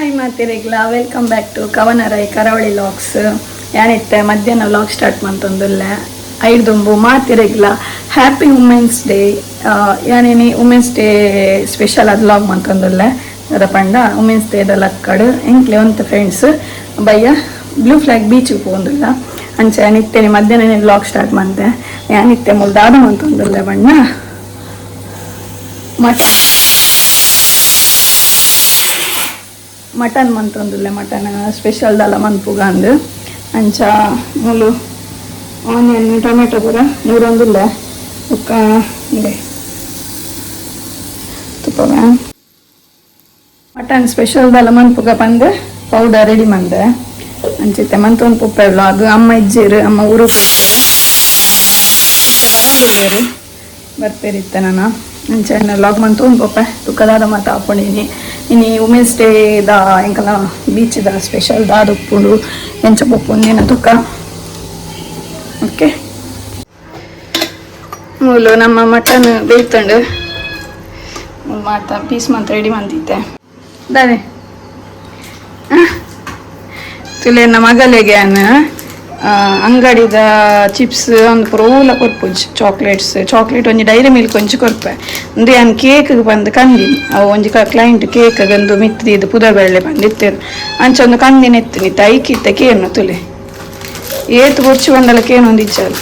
Hi ಮಾತಿರೆಗ್ಲ welcome back to Kavanarai Karavali logs. ಯಾನಿತ್ತೆ ಮಧ್ಯಾಹ್ನ ಲಾಗ್ ಸ್ಟಾರ್ಟ್ ಮಂತೊಂದುಲ್ಲ ಐಡ್ದುಂಬು ಮಾತಿರೆಗ್ಲ ಹ್ಯಾಪಿ ವುಮೆನ್ಸ್ ಡೇ. ಯಾನೇನಿ ವುಮೆನ್ಸ್ ಡೇ ಸ್ಪೆಷಲ್ ಅದು ಲಾಗ್ ಮಂತೊಂದುಲ್ಲ ಅದ ಪಂಡ ವುಮೆನ್ಸ್ ಡೇ ದ ಲಕ್ಕಡ್ ಎಂಕ್ಲೆ ಒಂತ ಫ್ರೆಂಡ್ಸ್ ಬಯ್ಯ ಬ್ಲೂ ಫ್ಲಾಗ್ ಬೀಚಿಗೆ ಹೋಗುದಿಲ್ಲ ಅಂಚೆ ನಿತ್ಯನೆ ಮಧ್ಯಾಹ್ನ ಲಾಗ್ ಸ್ಟಾರ್ಟ್ ಮಾಡ್ದೆ. ಯಾನಿತ್ತೆ ಮುಲ್ ದಾದ ಮಂತೊಂದುಲ್ಲ ಬಣ್ಣ ಮಟನ್ ಮಂತೊಂದುಲ್ಲೆ ಮಟನ್ ಸ್ಪೆಷಲ್ ದಲ್ಲ ಮನ್ಪುಗ ಅಂದು ಅಂಚ ಮುಲು ಆನಿಯನ್ ಟೊಮೆಟೊ ಪೂರ ಮೂರೊಂದುಲ್ಲೆ ಉಕ್ಕ ಇದೆ ತುಪ್ಪ ಮಟನ್ ಸ್ಪೆಷಲ್ ದಲ್ಲ ಮನ್ಪುಗ ಬಂದು ಪೌಡರ್ ರೆಡಿ ಮಂದೆ ಅಂಚಿತ್ತೆ ಮಂತೊಂದು ಪುಪ್ಪೆ ವ್ಲಾಗ್ ಅಮ್ಮ ಇಜ್ಜೇರು ಅಮ್ಮ ಊರು ಬರೋದಿಲ್ಲೇರು ಬರ್ಪೇರಿತ್ತೆ ನಾನು ಅಂಚೆ ಲಾಗ್ ಮಂತೊಂದು ಪೊಪ್ಪೆ ತುಕ್ಕದಾದ ಮಾತು ಹಾಕೊಂಡಿನಿ. ಇನ್ನು ವುಮೆನ್ಸ್ ಡೇ ದ ಎಂಕಲ ಬೀಚ್ ದ ಸ್ಪೆಷಲ್ ದಾದ ಉಪ್ಪುಂಡು ಎಂಚ ಪೊಪ್ಪುಂದಿನ ತುಕ್ಕ. ಓಕೆ ಮೂಲು ನಮ್ಮ ಮಟನ್ ಬೇಯ್ತಂಡು ಮಾಡ್ತಾ ಪೀಸ್ ಮಾತ್ರ ರೆಡಿ ಮಂತಿದ್ದೆ ದಾವೆ ತುಲೆ ನಮ್ಮ ಮಗಲಿಗೆ ಅಂಗಡಿದ ಚಿಪ್ಸ್ ಒಂದು ಪೂರ ಕೊರ್ಪುಜ್ ಚಾಕ್ಲೇಟ್ ಒಂಜಿ ಡೈರಿ ಮಿಲ್ಕ್ ಒಂಜಿ ಕೊರ್ಪೆ ಒಂದು ಏನು ಕೇಕ್ ಬಂದು ಕಂದಿನಿ ಅವು ಒಂಜಿ ಕ್ಲೈಂಟ್ ಕೇಕ್ ಗಂದು ಮಿತ್ತಿದ್ದು ಪುದರ್ಬೆಳ್ಳೆ ಬಂದಿತ್ತೇರು ಅಂಚ ಒಂದು ಕಂದಿನ ಎತ್ತಿನಿತ್ತು ಐಕಿತ್ತ ಕೇನು ತುಲೆ ಏತು ಕೊರ್ಚಿ ಬಂದಲ್ಲ ಕೇನು ಒಂದು ಇಚ್ಚಾರು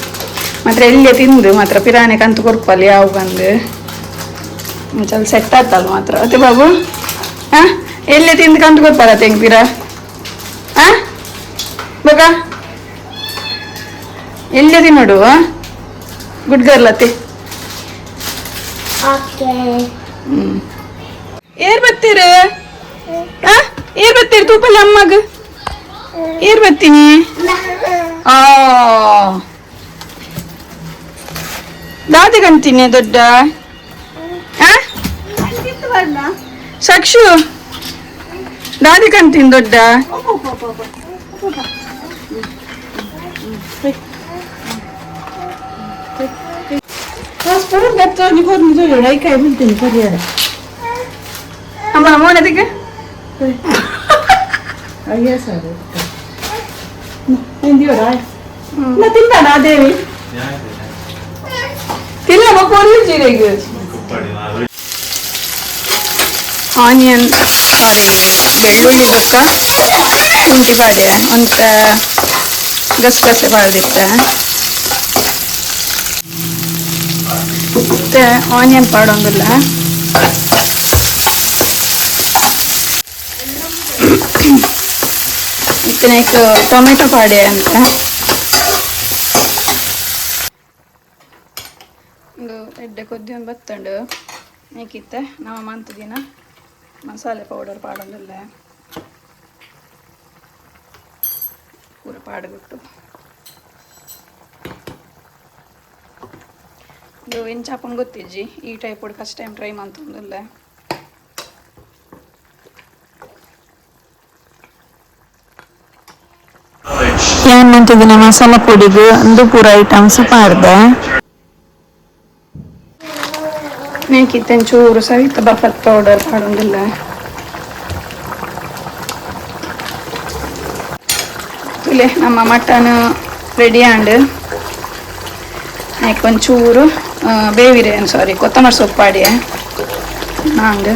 ಮಾತ್ರ ಎಲ್ಲೇ ತಿಂದು ಮಾತ್ರ ಪಿರಾಣೆ ಕಂತು ಕೊರ್ಪಲ್ಲಿ ಯಾವ ಬಂದು ಒಂಚಲ್ ಸೆಟ್ ಆತಲ್ಲ ಮಾತ್ರ ಅತ್ತೆ ಬಾಬು ಹಾಂ ಎಲ್ಲೇ ತಿಂದು ಕಂತು ಕೊರ್ಪಲ್ಲ ತೆಂಗ್ ಪಿರ ಹಾಂ ಬಗ ಎಲ್ಲದಿ ನೋಡು ಗುಡ್ ಗರ್ಲ್ ಅತ್ತೆ. ಏರ್ ಬತ್ತೀರ ಏರ್ ಬತ್ತೀರಿ ತೂಪಲ್ಲಿ ಅಮ್ಮಗ ಏರ್ ಬತ್ತೀನಿ ದಾದಿ ಕಂತೀನಿ ದೊಡ್ಡ ಸಾಕ್ಷು ದಾದಿ ಕಂತೀನಿ ದೊಡ್ಡ മോനത്തേക്ക് തിന്നാടാ ദേവി തിന്നമ്മ പൊരിച്ചിലേക്ക് ಆನಿಯನ್ ಸಾರಿ ಬೆಳ್ಳುಳ್ಳಿ ಬೊಕ್ಕ ಶುಂಠಿ ಪಾಡ್ಯ ಅಂತ ಗಸಗಸೆ ಬಾಳ್ದಿತ್ತೆ ಮತ್ತೆ ಆನಿಯನ್ ಪಾಡೋಂಗಿಲ್ಲ ಮತ್ತೆ ಟೊಮೆಟೊ ಪಾಡ್ಯ ಅಂತ ಒಂದು ಎಡ್ಡೆ ಕೊದ್ದಿ ಒಂದು ಬತ್ತಂಡು ಮೇಕಿತ್ತೆ ನಾವು ಮಂತ್ ದಿನ ಮಸಾಲೆ ಪೌಡರ್ ಪಾಡೋದಿಲ್ಲ ಪೂರ ಪಾಡ್ಬಿಟ್ಟು ಇದು ಎಂಚಾಪಂಗೆ ಗೊತ್ತಿಜ್ಜಿ ಈ ಟೈಪ್ ಫಸ್ಟ್ ಟೈಮ್ ಟ್ರೈ ಮಾಡ್ತಂದಿಲ್ಲ. ಏನು ಮಾಡ್ತಿದ್ದೀನಿ ಮಸಾಲ ಪುಡಿಗೆ ಒಂದು ಪೂರ ಐಟಮ್ಸ್ ಪಾಡ್ದೆ ಮೇಕಿತ್ತೇನು ಚೂರು ಸಹಿತ ಬಫಲ್ ಪೌಡರ್ ಪಾಡೋದಿಲ್ಲ. ತುಲೆ ನಮ್ಮ ಮಟನ್ ರೆಡಿ ಆಂಡ್ ಒಂಚೂರು ಬೇವಿರೆ ಸಾರಿ ಕೊತ್ತಂಬರಿ ಸೊಪ್ಪು ಪಾಡಿಯ ನಂಗೆ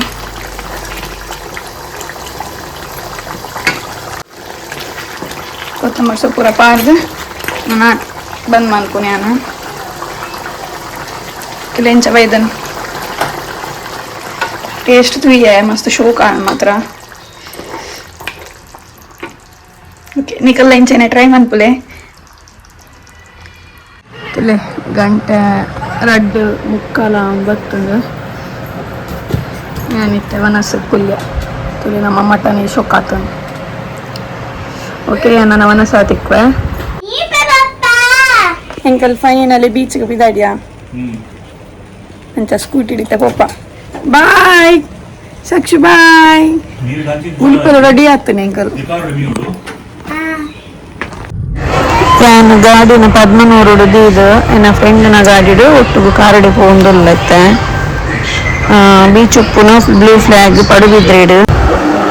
ಕೊತ್ತಂಬರಿ ಸೊಪ್ಪು ಪೂರ ಪಾಡ್ದು ನಾನು ಬಂದ್ ಮಾಡ್ಕೊನಿ ನಾನು ಲೆಂಚ ಬೈದನು ಟೇಸ್ಟ್ ತುಯ್ಯ ಮಸ್ತ್ ಶೋ ಕಾಣ ಮಾತ್ರ. ಓಕೆ ನಿಕಲ್ ಲೆಂಚನೆ ಟ್ರೈ ಮಾಡ್ಪುಲೆ ತುಲೆ ಗಂಟೆ ರಡ್ಡು ಮುಕ್ಕಾಲ ಬತ್ತುಂಡು ಏನಿತ್ತೆ ವನಸ ಕುಲ್ಯ ತುಲೆ ನಮ್ಮ ಮಟನ್ ಶೊಕ್ಕಾತನು. ಓಕೆ ನನ್ನ ವನಸ ತಿಕ್ವೆ ಎಂಕಲ್ ಫೈನಲಿ ಬೀಚ್ಗೆ ಬಿದ್ದಾಡ್ಯಾ ಅಂಚ ಸ್ಕೂಟಿ ಹಿಡಿತೆ ಪಪ್ಪ ಬಾಯ್ ಸಾಕ್ಷಿ ಬಾಯ್ ಉಳಿಪೆಲ್ಲ ರೆಡಿ ಆಗ್ತಾನೆ ಎಂಕಲ್ ನಾನು ಗಾಡಿನ ಪದ್ಮನೂರು ಇದು ನನ್ನ ಫ್ರೆಂಡ್ನ ಗಾಡಿಡು ಒಟ್ಟಿಗೆ ಕಾರಡಿ ಹೋಗುದಿಲ್ಲತ್ತೆ ಬೀಚ್ ಉಪ್ಪುನ ಬ್ಲೂ ಫ್ಲಾಗ್ ಪಡುಬಿದ್ರೇಡು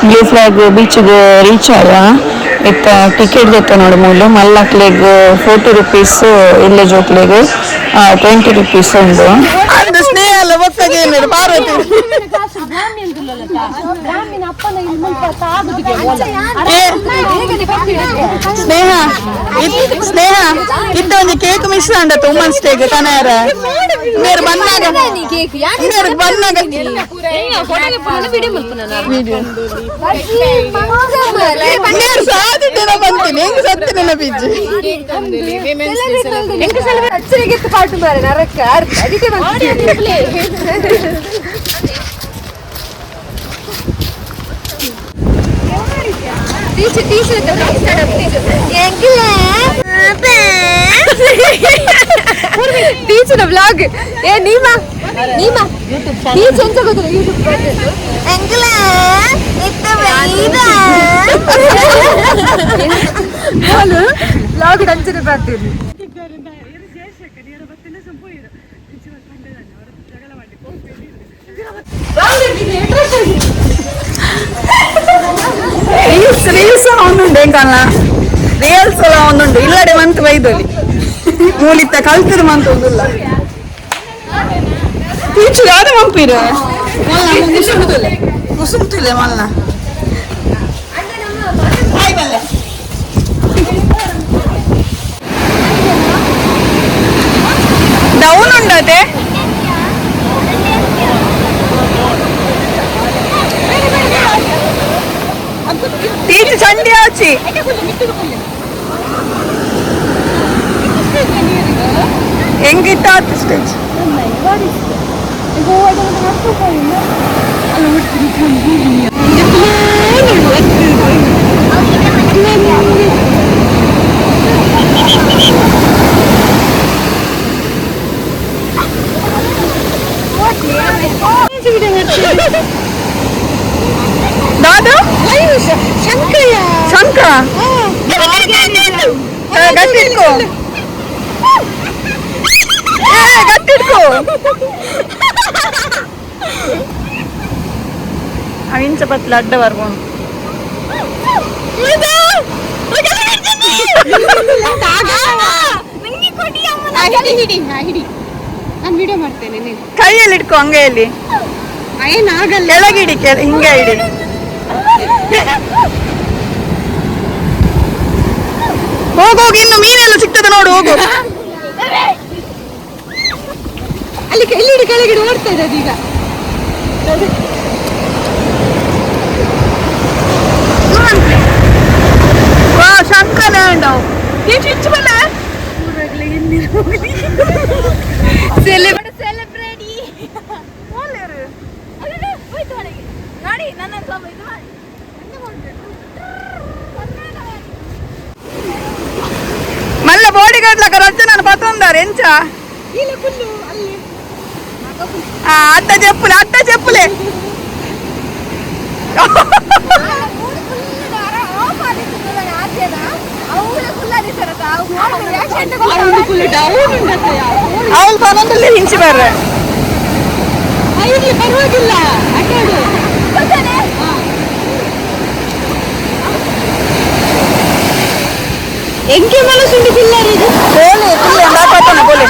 ಬ್ಲೂ ಫ್ಲಾಗ್ ಬೀಚ್ಗೆ ರೀಚ್ ಆದ ಇತ್ತ ಟಿಕೆಟ್ ಗೊತ್ತ ನೋಡಿ ಮೂಲು ಮಲ್ಲಕ್ಲೆಗ್ 40 rupees ಇಲ್ಲೇ ಜೋಕ್ಲೆಗ್ 20 rupees ಉಂಡು ಅದು ಸ್ನೇಹ ಅಲ್ಲ ಒಕ್ಕಗೆ ಏನಿದೆ ಪಾರ್ವತಿ ಸ್ನೇಹ ಸ್ನೇಹ ಇತ್ತ ಒಂದು ಕೇಕ್ ಮಿಸ್ ಅಂಡತ್ತು ವುಮನ್ಸ್ ಡೇಗ್ ಕನಾರ ನೀರು ಬಂದಾಗ ನೀರು ಬಂದಾಗ ನೀರು ಸಾಧಿದ್ದೇನ ಬಂತೀನಿ ಹೆಂಗ್ ಸತ್ತಿನ ಬೀಜ್ ಪಾಟು ಮಾರ ನರಕ ಅದಕ್ಕೆ ಟೀಚರ್ ವ್ಲಾಗ್ ಏ ನೀಮಾ ನೀಮಾ ಟೀಚರ್ ಎಂತ ಗೊತ್ತಿಲ್ಲ ಯೂಟ್ಯೂಬ್ ವ್ಲಾಗ್ ಟಂಚನೆ ಬರ್ತೀನಿ ರೀಲ್ಸ್ ಅವನುಂಡು ಹೆಂಗಲ್ಲ ರಿಯಲ್ಸ್ ಎಲ್ಲ ಒಂದುಂಡು ಇಲ್ಲಡೆ ಮಂತ್ ವೈದಲ್ಲಿ ಮೂಲಿತ್ತ ಕಲ್ತಿರು ಮಂತ್ ಒಂದಿಲ್ಲ ಟೀಚು ಯಾರು ಮಂಪಿರು ಕುಸುಮ್ತಿಲ್ಲ ಮಲ್ಲ ಡೌನ್ ಉಂಡತೆ ಟೀಚು ಚಂಡಿ ಆಚಿ ಹೆಂಗಿತ್ತ ಸ್ಟೇಜ್ ದಾದು ಶಂಕರ ಶಂಕರ ಗಟ್ಟಿಟ್ಕೋ ಗಟ್ಟಿಟ್ಕೋ ಅವಿಂಚ ಪತ್ಲ ಅಡ್ಡ ಬರ್ಬೋದು ನಾನು ವಿಡಿಯೋ ಮಾಡ್ತೇನೆ ಕೈಯಲ್ಲಿ ಇಟ್ಕೋ ಅಂಗೈಯಲ್ಲಿ ಏನಾಗಲ್ಲ ಕೆಳಗಿಡಿ ಹಿಂಗೆ ಇಡಿ ಹೋಗೋಗಿ ಇನ್ನು ಮೀನೆಲ್ಲ ಸಿಗ್ತದೆ ನೋಡು ಹೋಗು ಅಲ್ಲಿ ಕೆಳಗಿಡಿ ಕೆಳಗಿಡಿ ಓಡ್ತಾ ಇದೆ ಅದೀಗ ಶಂಕರ ಉಂಡವು ಹೆಚ್ಚು ಬಲ್ಲ ಸೆಲೆಬ್ರಿಟಿ ನೋಡಿ ನನ್ನ మళ్ళీ బోడి గట్లకి రచ్చనని పతుందారు ఎంచ అట్ట చెప్పులే అవును పనందులు హించి ಬರ್ರೆ ಪರವಾಗಿಲ್ಲ ಎಂಕೆ ಮನಸ್ಸುಂಡು ಪಿಲ್ಲರ್ ಇದು ಬೋಲೆ ಪಿಲ್ಲೆ ಮಾತಾಡ್ತಾನೆ ಬೋಲೆ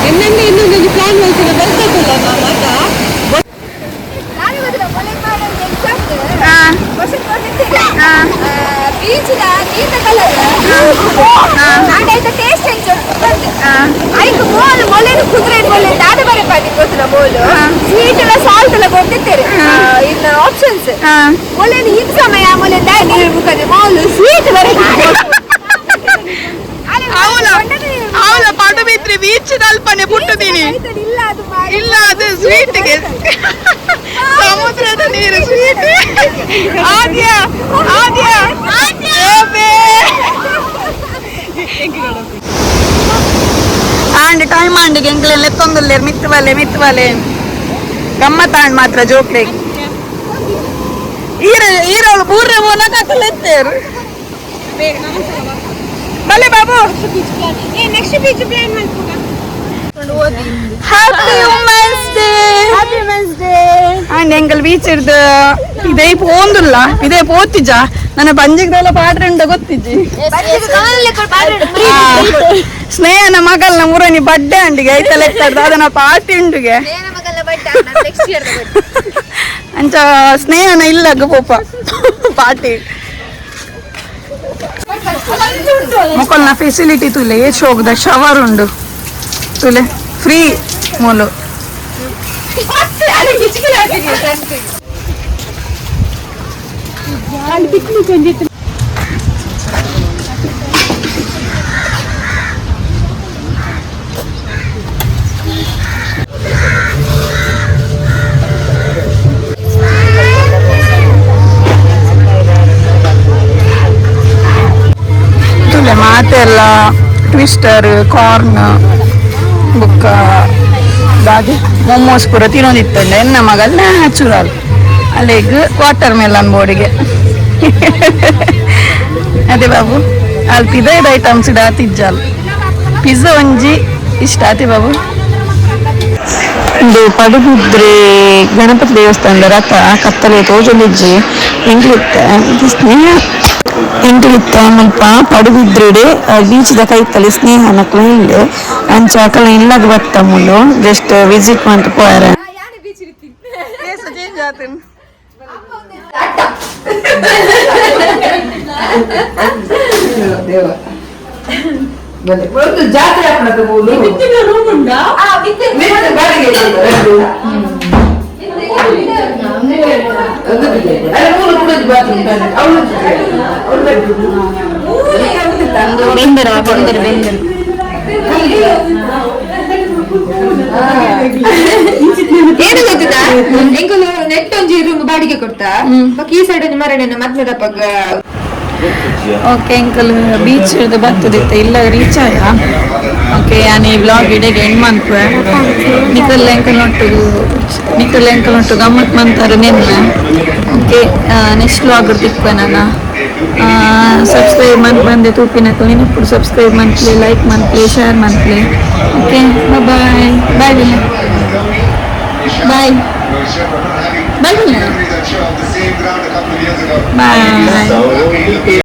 ಎನ್ನಂಗೆ ಇನ್ನೊಂದು ಪ್ಲಾನ್ ಮಾಡ್ತೀನಿ ಬರ್ತದಲ್ಲ ಮಾತ ಬೀಚ್ ನೀತ ಕಲರ್ ಟೇಸ್ಟ್ ಐದು ಮೋಲ್ ಮೊಲೆನು ಕುದುರೆ ಮೊಲೆ ದಾದ ಬರೆ ಪಾಟಿ ಗೊತ್ತಿಲ್ಲ ಮೋಲು ಸ್ವೀಟ್ ಎಲ್ಲ ಸಾಲ್ಟ್ ಎಲ್ಲ ಕೊಟ್ಟಿರ್ತಾರೆ ಇನ್ನು ಆಪ್ಷನ್ಸ್ ಮೊಲೆನು ಈ ಸಮಯ ಮೊಲೆ ದಾಡಿ ಮುಖದೆ ಮೋಲು ಸ್ವೀಟ್ ಬರೆ ಅವಳ ಪಾಟು ಬಿತ್ರಿ ಬೀಚ್ ಅಲ್ಪನೆ ಪುಟ್ಟದೀನಿ ಇಲ್ಲ ಅದು ಸ್ವೀಟ್ಗೆ ಸಮುದ್ರದ ನೀರು ಸ್ವೀಟ್ ಆದ್ಯಾ ಆದ್ಯಾ ಆಂಡ್ ಟೈಮ್ ಆಂಡಿಗೆ ಎಂಗ್ಲೆಲ್ಲ ಎತ್ತೊಂದುಲ್ಲೇರು ಮಿತ್ತುವಲೆ ಗಮ್ಮತ್ತಾಂಡ್ ಮಾತ್ರ ಜೋಕ್ಲೆ ಈರೋಳು ಬೂರ್ರೆ ಬೋನ ಕತ್ತಲೆತ್ತೇರು ಬಲೆ ಬಾಬು ನೆಕ್ಸ್ಟ್ ಬೀಚ್ ಪ್ಲಾನ್ ಮಾಡ್ಬೋದಾ ಹ್ಯಾಪಿ ವುಮೆನ್ಸ್ ಡೇ ಅಂಡ್ ಎಂಕಲ್ ಬೀಚ್ ಇರ್ದು ಇದೇ ಪೋಂದುಲ್ಲ ಇದೇ ಪೋತಿಜ ನನ್ನ ಪಂಜಿಗ್ದೆಲ್ಲ ಪಾಡ್ರೆ ಉಂಡ ಗೊತ್ತಿಜ್ಜಿ ಸ್ನೇಹನ ಮಗಲ್ನ ಮುರನಿ ಬಡ್ಡೆ ಅಂಡಿಗೆ ಐತ ಲೆಕ್ಕದ ಅದನ್ನ ಪಾರ್ಟಿ ಉಂಡುಗೆ ಅಂಚ ಸ್ನೇಹನ ಇಲ್ಲಗ ಪೋಪ ಪಾರ್ಟಿ ಮೊಕಲ್ನ ಫೆಸಿಲಿಟಿ ತುಲೆ ಏಚ್ ಹೋಗದ ಶವರ್ ಉಂಡು ತುಲೆ ಫ್ರೀ ಮೂಲು ತುಲೆ ಮಾತೆಲ್ಲ ಟ್ವಿಸ್ಟರ್ ಕಾರ್ನ್ ಬುಕ್ಕ ದಾದಿ ಮೊಮೋಸ್ ಪೂರ ತಿನ್ನೋದಿತ್ತಂಡೆ ಎನ್ನ ಮಗಲ್ ನ್ಯಾಚುರಲ್ ಅಲ್ಲಿಗ್ ವಾಟರ್ ಮೆಲನ್ ಬೋರ್ಡಿಗೆ ಅದೇ ಬಾಬು ಅಲ್ಲಿ ಪಿದೈದು ಐಟಮ್ಸ್ ಇಡ ತಿಜ್ಜಲ್ ಪಿಜ್ಜಾ ಒಂಜಿ ಇಷ್ಟ ಆತಿ ಬಾಬು ಇದು ಪಡುಬಿದ್ರೆ ಗಣಪತಿ ದೇವಸ್ಥಾನದ ರಥ ಕತ್ತಲೆ ತೋಜಲಿಜ್ಜಿ ಎಂಟ್ಲಿತ್ತೆ ಇದು ಸ್ನೇಹ ಎಂಟ್ಲಿತ್ತ ಮುಲ್ಪ ಪಡುಬಿದ್ರೆಡೆ ಬೀಚ್ದ ಕೈತಲ್ಲಿ ಸ್ನೇಹ ನಕ್ಲ ಇಲ್ಲ ಅಂಚಾಕಲ ಇಲ್ಲಾಗ ಬತ್ತ ಮುಲು ಜಸ್ಟ್ ವಿಸಿಟ್ ಮಂತ್ ಪೋಯರ ಜಾತ್ರೆ ಏನು ಗೊತ್ತಿಲ್ಲ ಎಂಕುಲು ನೆಟ್ ಒಂಜಿ ರೂಮ್ ಬಾಡಿಗೆ ಕೊಡ್ತಾ ಈ ಸೈಡ್ ಮರಣ ಮದ್ಮದ ಪಗ್ಗ ಓಕೆ ಅಂಕಲ್ ಬೀಚ್ ಬರ್ತದಿತ್ತೆ ಇಲ್ಲ ರೀಚ್ ಆಯ ಓಕೆ ಯಾನಿ ಬ್ಲಾಗ್ ಇಡೆಗೆ ಎಂಡ್ ಮನ್ಪೆ ನಿಕಲ್ ಎಂಕಲ್ ನೊಟ್ಟು ಗಮ್ಮತ್ ಮಂತಾರೆ ನೆನ್ನೆ ಓಕೆ ನೆಕ್ಸ್ಟ್ ಬ್ಲಾಗ್ ತಿಕ್ಪೆ ನಾನು ಸಬ್ಸ್ಕ್ರೈಬ್ ಮನ್ಪು ಬಂದೆ ತೂಪಿನಕು ಇನ್ನಿప్పుడు ಸಬ್ಸ್ಕ್ರೈಬ್ ಮನ್ಪ್ಲಿ ಲೈಕ್ ಮನ್ಪ್ಲಿ ಶೇರ್ ಮನ್ಪ್ಲಿ okay bye bye bye bye bye ಬಾಯ್